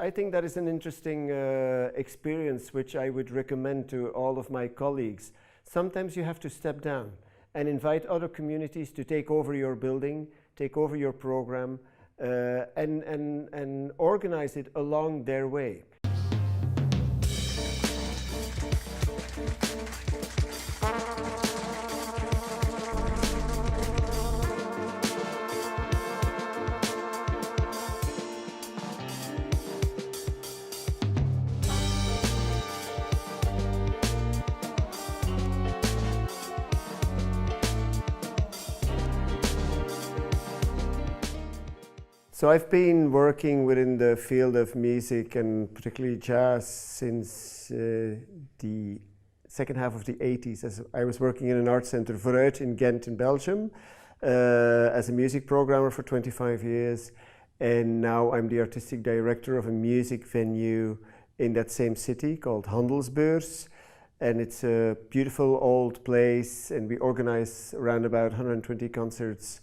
I think that is an interesting experience which I would recommend to all of my colleagues. Sometimes you have to step down and invite other communities to take over your building, take over your program, and organize it along their way. So I've been working within the field of music and particularly jazz since the second half of the 80s. As I was working in an art center, Vooruit, in Ghent in Belgium, as a music programmer for 25 years. And now I'm the artistic director of a music venue in that same city called Handelsbeurs. And it's a beautiful old place, and we organize around about 120 concerts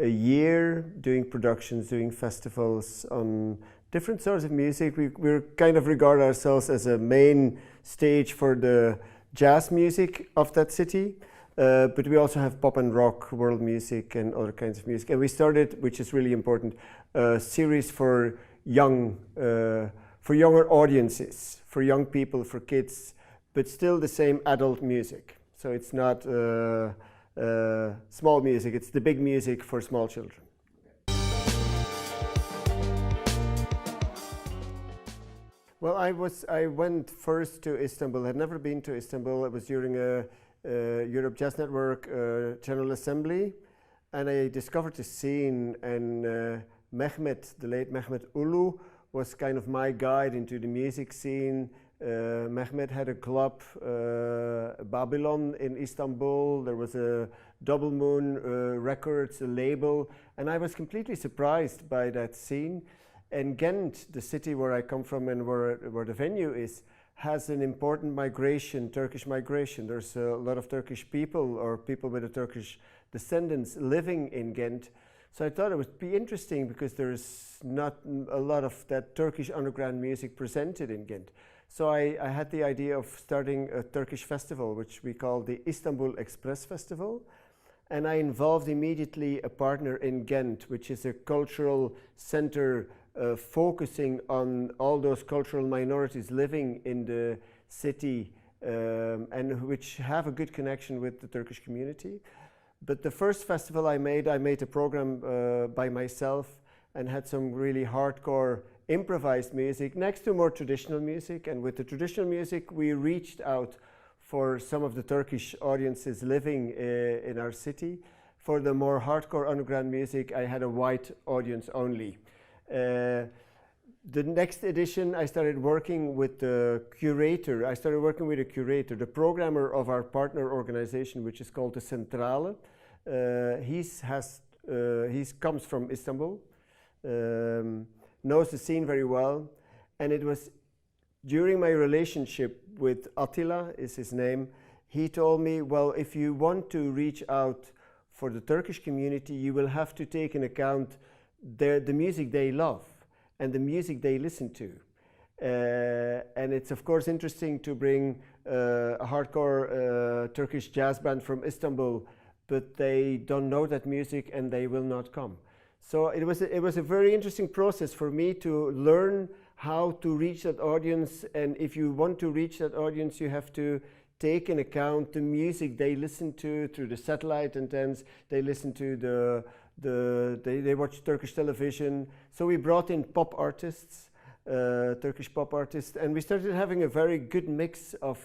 a year, doing productions, doing festivals on different sorts of music. We kind of regard ourselves as a main stage for the jazz music of that city, but we also have pop and rock, world music, and other kinds of music. And we started, which is really important, a series for younger audiences, for young people, for kids, but still the same adult music. So it's not small music, it's the big music for small children. Well, I went first to Istanbul. I'd never been to Istanbul. It was during a Europe Jazz Network General Assembly, and I discovered the scene, and Mehmet, the late Mehmet Ulu, was kind of my guide into the music scene. Mehmet had a club, Babylon, in Istanbul. There was a Double Moon Records, a label, and I was completely surprised by that scene. And Ghent, the city where I come from and where the venue is, has an important migration, Turkish migration. There's a lot of Turkish people or people with a Turkish descendants living in Ghent. So I thought it would be interesting because there's not a lot of that Turkish underground music presented in Ghent. So I had the idea of starting a Turkish festival, which we call the Istanbul Express Festival. And I involved immediately a partner in Ghent, which is a cultural center focusing on all those cultural minorities living in the city and which have a good connection with the Turkish community. But the first festival I made a program by myself and had some really hardcore improvised music next to more traditional music. And with the traditional music, we reached out for some of the Turkish audiences living in our city. For the more hardcore underground music, I had a white audience only. The next edition, I started working with the curator. I started working with a curator, the programmer of our partner organization, which is called the Centrale. He comes from Istanbul, knows the scene very well, and it was during my relationship with Attila, is his name. He told me, well, if you want to reach out for the Turkish community, you will have to take into account the music they love and the music they listen to. And it's of course interesting to bring a hardcore Turkish jazz band from Istanbul, but they don't know that music and they will not come. So it was a very interesting process for me to learn how to reach that audience. And if you want to reach that audience, you have to take into account the music they listen to through the satellite antennas. They listen to they watch Turkish television. So we brought in pop artists, Turkish pop artists, and we started having a very good mix of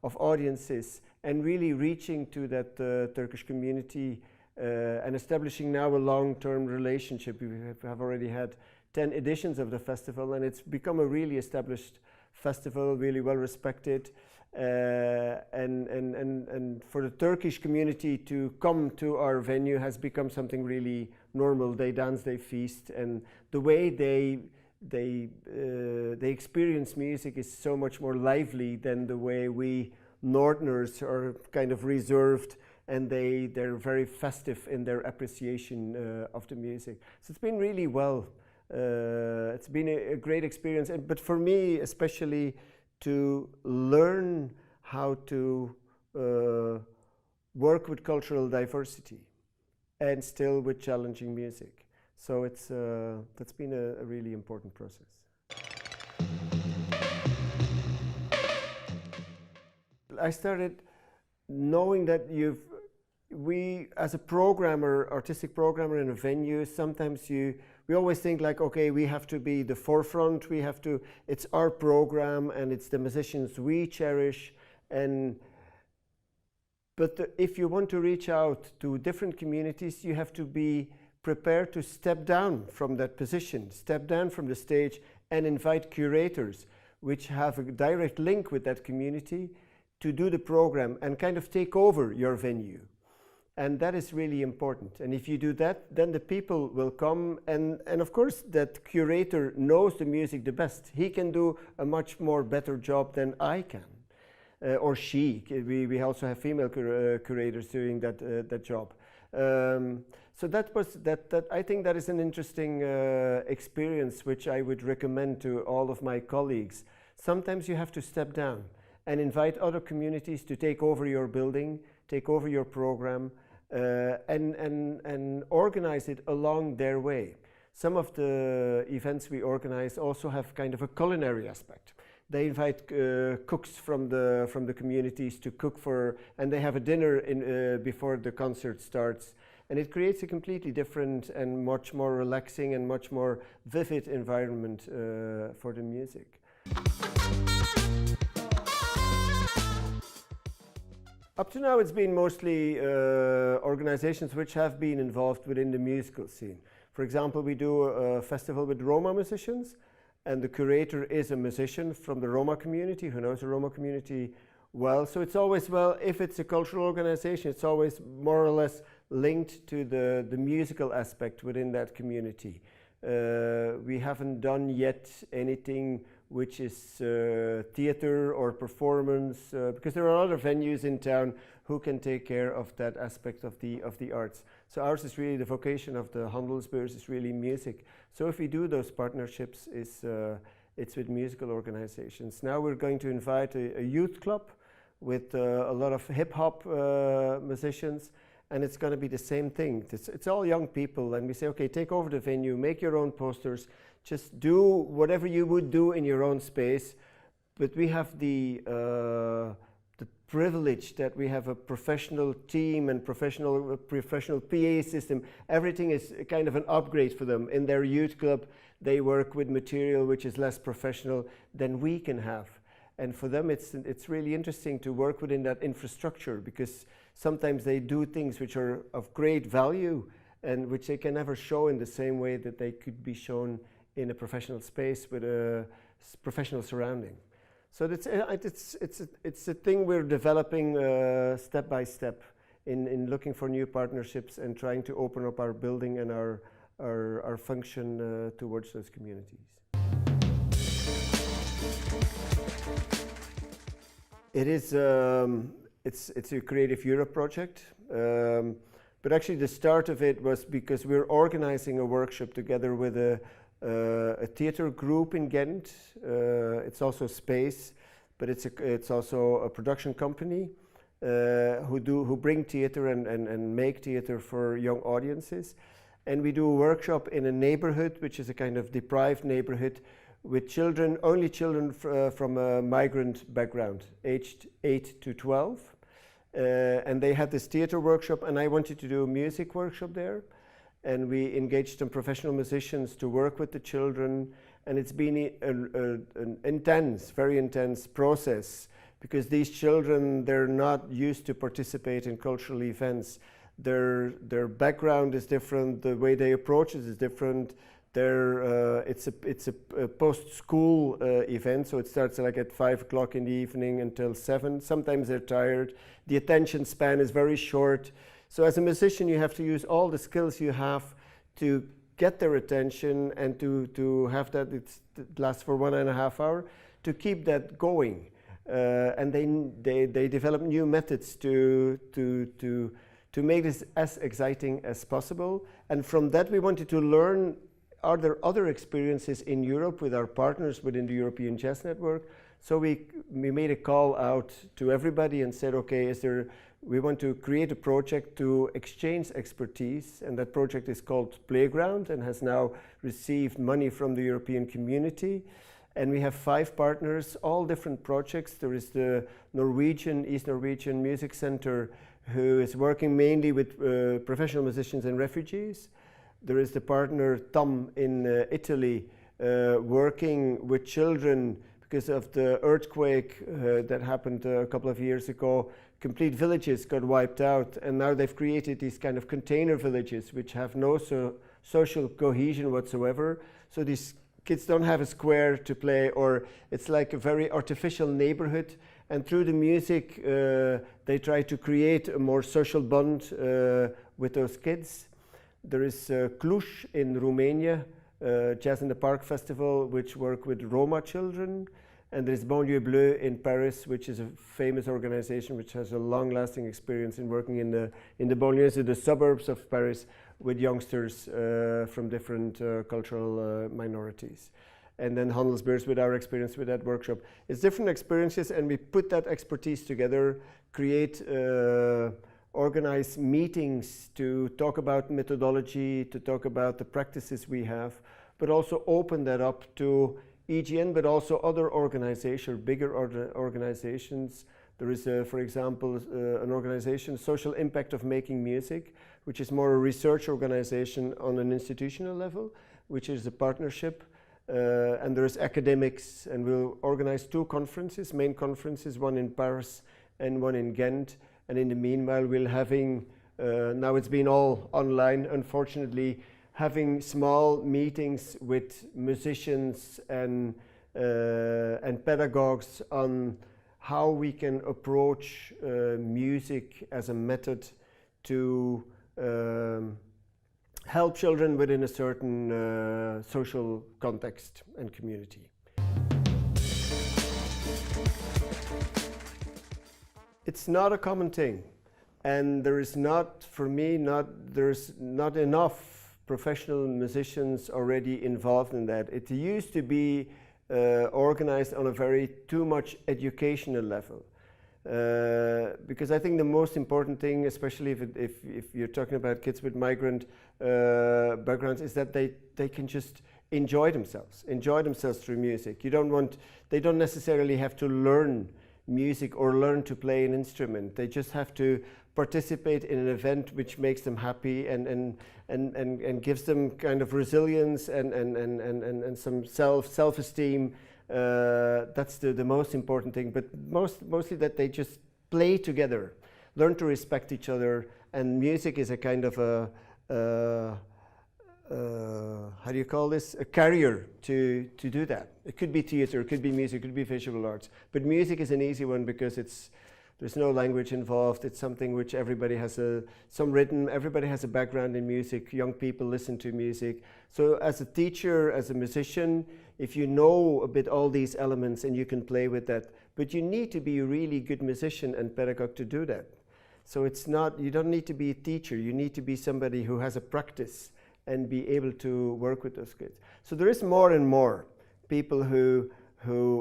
audiences and really reaching to that Turkish community and establishing now a long-term relationship. We have already had 10 editions of the festival, and it's become a really established festival, really well respected. And for the Turkish community to come to our venue has become something really normal. They dance, they feast, and the way they experience music is so much more lively than the way we Northerners are kind of reserved, and they're very festive in their appreciation of the music. So it's been really well It's been a great experience, but for me especially to learn how to work with cultural diversity and still with challenging music. So that's been a really important process. I started knowing that we as a programmer, artistic programmer in a venue, sometimes we always think like, okay, we have to be the forefront, it's our program and it's the musicians we cherish. But if you want to reach out to different communities, you have to be prepared to step down from that position, step down from the stage and invite curators which have a direct link with that community to do the program and kind of take over your venue. And that is really important. And if you do that, then the people will come, and of course that curator knows the music the best. He can do a much more better job than I can, or she. We also have female curators doing that job. So that I think that is an interesting experience which I would recommend to all of my colleagues. Sometimes you have to step down and invite other communities to take over your building, take over your program, and organize it along their way. Some of the events we organize also have kind of a culinary aspect. They invite cooks from the communities to cook and they have a dinner before the concert starts. And it creates a completely different and much more relaxing and much more vivid environment for the music. Up to now, it's been mostly organizations which have been involved within the musical scene. For example, we do a festival with Roma musicians, and the curator is a musician from the Roma community who knows the Roma community well. So it's always, if it's a cultural organization, it's always more or less linked to the musical aspect within that community. We haven't done yet anything which is theater or performance, because there are other venues in town who can take care of that aspect of the arts. So ours is really the vocation of the Handelsbeurs is really music. So if we do those partnerships, it's with musical organizations. Now we're going to invite a youth club with a lot of hip-hop musicians, and it's going to be the same thing. It's all young people, and we say, okay, take over the venue, make your own posters, just do whatever you would do in your own space. But we have the privilege that we have a professional team and professional PA system. Everything is kind of an upgrade for them. In their youth club, they work with material which is less professional than we can have. And for them, it's really interesting to work within that infrastructure, because sometimes they do things which are of great value and which they can never show in the same way that they could be shown in a professional space with a professional surrounding. So it's a thing we're developing step by step in looking for new partnerships and trying to open up our building and our function towards those communities. It is it's a Creative Europe project, but actually the start of it was because we're organizing a workshop together with a theater group in Ghent. It's also space, but it's also a production company who bring theater and make theater for young audiences. And we do a workshop in a neighborhood which is a kind of deprived neighborhood with children, only children from a migrant background, aged 8 to 12. And they had this theater workshop, and I wanted to do a music workshop there. And we engaged some professional musicians to work with the children, and it's been an intense, very intense process, because these children, they're not used to participate in cultural events. Their background is different, the way they approach it is different. It's a post-school event, so it starts like at 5 o'clock in the evening until 7. Sometimes they're tired. The attention span is very short. So as a musician, you have to use all the skills you have to get their attention and to have that, it lasts for 1.5 hours, to keep that going. And they develop new methods to make this as exciting as possible. And from that, we wanted to learn are there other experiences in Europe with our partners within the European Jazz Network? So we made a call out to everybody and said, okay, we want to create a project to exchange expertise, and that project is called Playground and has now received money from the European Community. And we have 5 partners, all different projects. There is the East Norwegian Music Center, who is working mainly with professional musicians and refugees. There is the partner TAM in Italy, working with children because of the earthquake that happened a couple of years ago. Complete villages got wiped out, and now they've created these kind of container villages which have no social cohesion whatsoever. So these kids don't have a square to play, or it's like a very artificial neighborhood. And through the music, they try to create a more social bond with those kids. There is Cluj in Romania, Jazz in the Park Festival, which work with Roma children. And there is Banlieue Bleue in Paris, which is a famous organization which has a long-lasting experience in working in the banlieues, in the suburbs of Paris, with youngsters from different cultural minorities. And then Handelsbeurs with our experience with that workshop. It's different experiences, and we put that expertise together, create, organize meetings to talk about methodology, to talk about the practices we have, but also open that up to EGN, but also other organizations, bigger organizations. There is, for example, an organization, Social Impact of Making Music, which is more a research organization on an institutional level, which is a partnership. And there's academics, and we'll organize 2 conferences, main conferences, one in Paris and one in Ghent. And in the meanwhile, we'll having, now it's been all online, unfortunately, having small meetings with musicians and pedagogues on how we can approach music as a method to help children within a certain social context and community. It's not a common thing, and there is not, for me, there's not enough professional musicians already involved in that. It used to be organized on a very too much educational level. Because I think the most important thing, especially if you're talking about kids with migrant backgrounds, is that they can just enjoy themselves through music. They don't necessarily have to learn music or learn to play an instrument. They just have to participate in an event which makes them happy and gives them kind of resilience and some self-esteem. That's the most important thing, but mostly that they just play together, learn to respect each other, and music is a kind of how do you call this? A carrier to do that. It could be theater, it could be music, it could be visual arts, but music is an easy one because there's no language involved. It's something which everybody has some rhythm, everybody has a background in music, young people listen to music. So as a teacher, as a musician, if you know a bit all these elements and you can play with that, but you need to be a really good musician and pedagogue to do that. So you don't need to be a teacher, you need to be somebody who has a practice and be able to work with those kids. So there is more and more people who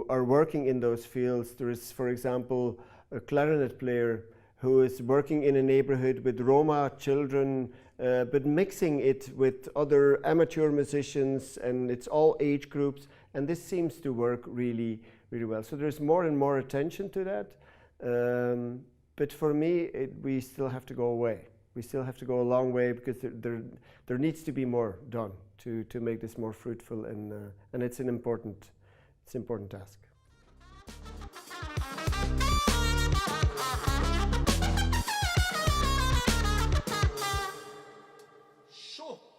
are working in those fields. There is, for example, a clarinet player who is working in a neighborhood with Roma children, but mixing it with other amateur musicians, and it's all age groups, and this seems to work really, really well. So there's more and more attention to that, but for me, we still have to go away. We still have to go a long way because there needs to be more done to make this more fruitful, and it's an important task.